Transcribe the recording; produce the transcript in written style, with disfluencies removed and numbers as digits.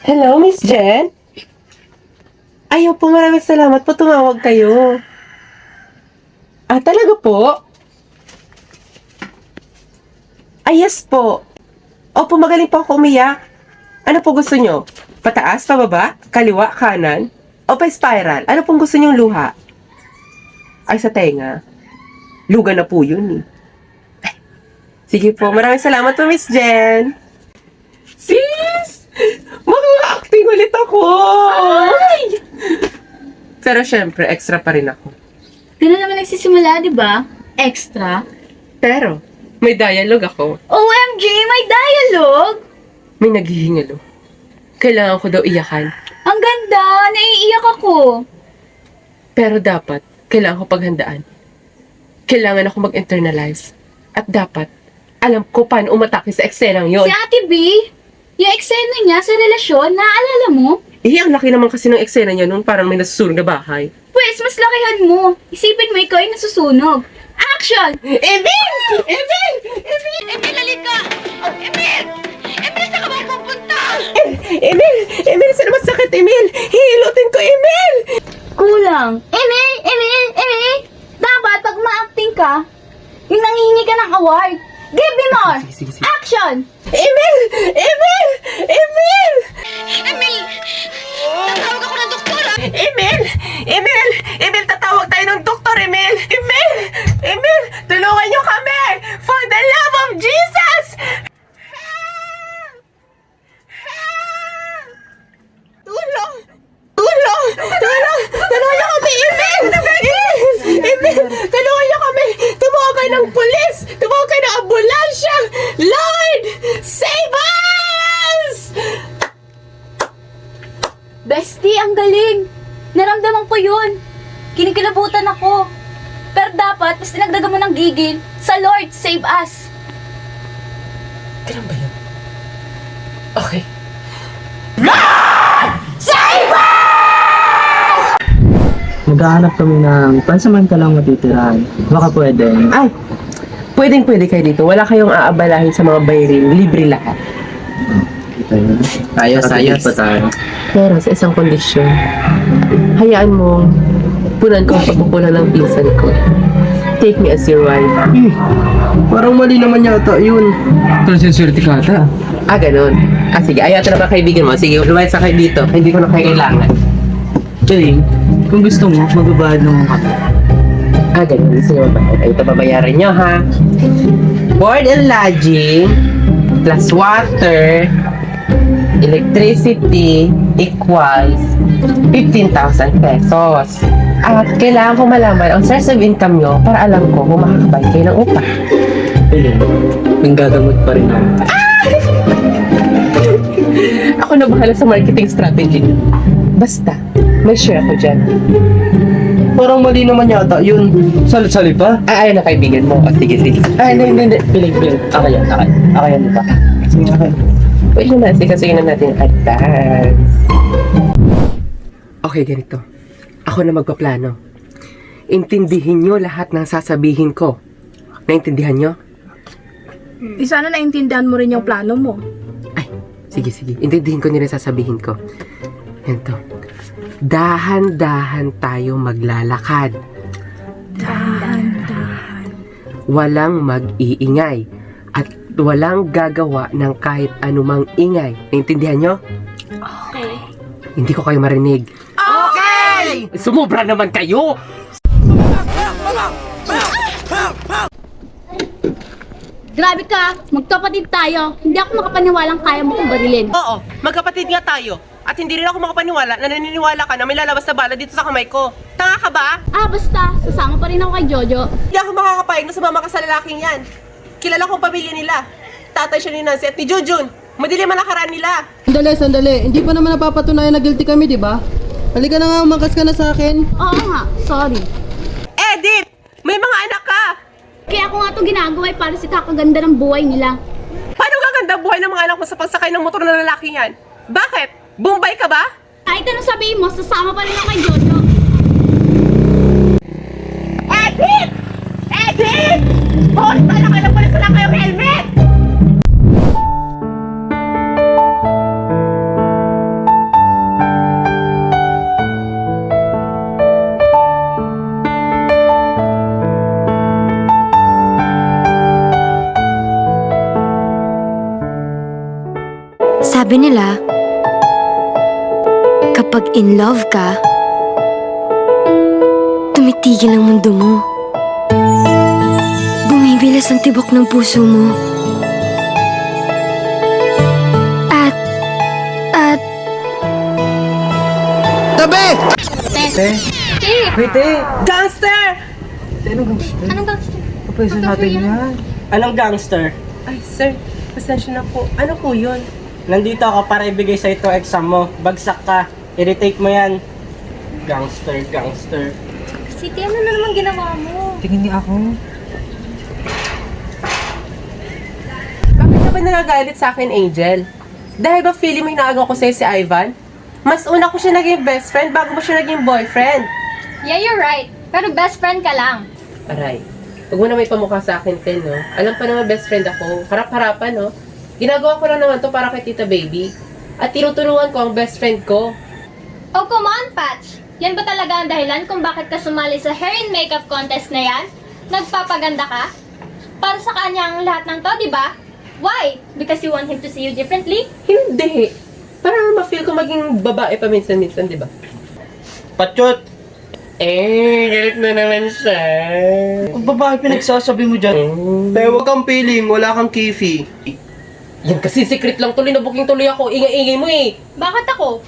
Hello, Miss Jen? Ayaw po, maraming salamat po. Tumawag kayo. Ah, talaga po? Ay, yes po. Opo, magaling po ako umiyak. Ano po gusto nyo? Pataas, pababa, kaliwa, kanan? O pa-spiral? Ano pong gusto nyong luha? Ay, sa tenga. Luga na po yun eh. Ay, sige po, maraming salamat po, Miss Jen. Sis! Makaka-acting ulit ako! Ay! Pero syempre, extra pa rin ako. Ganun naman nagsisimula, di ba? Extra. Pero, may dialogue ako. OMG, may dialogue! May naghihingalo. Kailangan ko daw iyakan. Ang ganda! Naiiyak ako. Pero dapat, kailangan ko paghandaan. Kailangan ako mag-internalize. At dapat, alam ko paano umatake sa eksenang yon. Si Ate B, yung eksena niya sa relasyon, naaalala mo? Ang laki naman kasi ng eksena niya nung parang may nasusunog na bahay. Pwes, mas lakihan mo. Isipin mo ikaw ay nasusunog. Action! Emil! Emil! Emil! Emil, halika! Emil! Emil, saan ka ba pupunta? Emil! Emil, saan naman sakit, Emil? Hihilutin ko, Emil! Kulang. Emil! Dapat pag ma-acting ka, yung nangihingi ka ng award. Give me more! Sige. Action! Emil! Emil! Emil! Emil! Tatawag ako ng doktora! Emil! Emil! Emil, tatawag tayo ng doktor, Emil! Emil! Emil! Tulungan niyo kami! For the love of Jesus! Tulong! Tulong! Tulong! Tulungan niyo kami, Emil! Emil! Tulungan niyo kami! Tumawag kayo ng pulis! Tumawag kayo ng ambulansya! Lord! Save us! Bestie, ang galing! Naramdaman ko yun. Kinikilabutan ako. Pero dapat, mas dinagdagan mo ng gigil, sa Lord, save us. Ganun ba yun? Okay. Maghahanap kami ng pansamantalang matitirahan. Baka pwede. Ay! Pwede kayo dito. Wala kayong aabalahin sa mga bayarin. Libre lahat. Ayos pa tayo. Pero sa isang kondisyon, hayaan mong punan ko ang pagpupunan ng pinsan ko. Take me as your wife. Parang mali naman yata yun. Pero sinswerte ka ata. Ah, ganun. Ah, sige. Ayaw ito naman kaibigan mo. Sige, lumayas sa kayo dito. Hindi ko na kayo kailangan. Jane, kung gusto mo, magbabayad naman kami. Ah, ganun. Sige, mabayad. Ay, ito babayaran nyo, ha? Board and lodging, plus water, electricity, equals 15,000 pesos. At kailangan ko malaman ang source of income nyo para alam ko kung makakabayad kayo ng upa. Pili, nanggagamot pa rin ako. Ako na bahala sa marketing strategy. Basta, may share ako dyan. Parang mali naman yata yun. Sali pa? Ah, ayaw na kaibigan mo. Oh, sige. Ah, hindi. Piling. Ako yan, di ba? Sige, okay. Pwede na, kasi na natin yung advance. Okay, ganito. Ako na magpaplano. Intindihin nyo lahat ng sasabihin ko. Naintindihan nyo? Di sana naintindihan mo rin yung plano mo. Ay, sige. Intindihin ko nila sasabihin ko. Ganito. Dahan-dahan tayo maglalakad. Dahan-dahan. Walang mag-iingay. At walang gagawa ng kahit anumang ingay. Naintindihan nyo? Okay. Hindi ko kayo marinig. Okay! Sumubra naman kayo! Grabe ka, magkapatid tayo. Hindi ako makapaniwalang kaya mo kong barilin. Oo, magkapatid nga tayo. At hindi rin ako makapaniwala na naniniwala ka na may lalabas na bala dito sa kamay ko. Tanga ka ba? Basta, sasama pa rin ako kay Jojo. Hindi ako makakapayag na sumama ka sa lalaking yan. Kilala kong pamilya nila. Tatay siya ni Nancy at ni Jujun. Madilim ang nakaraan nila. Sandali. Hindi pa naman napapatunayan na guilty kami, di ba? Halika na nga, umakas ka na sa akin. Oo nga, sorry. Edith! May mga anak ka! Kaya ako nga ito ginagawa para si kakaganda ng buhay nila. Paano gaganda buhay ng mga anak mo sa pagsakay ng motor ng lalaking yan? Bakit? Bombay ka ba? Kahit anong sabihin mo, sasama pa rin ako kay Jojo. Edith! Edith! Boris, anak ka ng pulis na lang kayong helmet! Sabi nila, kapag in love ka, tumitigil ang mundo mo. Bumibilas ang tibok ng puso mo. At Wait eh! Gangster! Anong gangster? Kapwesto natin yan. Anong gangster? Ay, sir, pasensya na po. Ano po yun? Nandito ako para ibigay sa ito exam mo. Bagsak ka. I-retake mo yan. Gangster, gangster. City, ano na naman ginawa mo? Tingin niya ako. Bakit ka ba nagagalit sa akin, Angel? Dahil ba feeling mo inaagaw ko sa'yo si Ivan? Mas una ko siya naging best friend bago mo siya naging boyfriend. Yeah, you're right. Pero best friend ka lang. Aray, huwag mo na may pamukha sa akin, Ten, no? Alam pa naman best friend ako. Harap-harapan, no? Ginagawa ko lang naman to para kay Tita Baby. At tinutulungan ko ang best friend ko. Oh, come on, Patch. Yan ba talaga ang dahilan kung bakit ka sumali sa hair and makeup contest na yan? Nagpapaganda ka? Para sa kanya ang lahat ng to, di ba? Why? Because you want him to see you differently? Hindi. Para ma-feel ko maging babae pa minsan-minsan, di ba? Patyot! Galit na naman siya. Ang babae pinagsasabi mo dyan. Pero huwag kang feeling, wala kang kifi. Yan kasi secret lang tuloy, nabuking tuloy ako. Ingay-ingay mo eh. Bakit ako?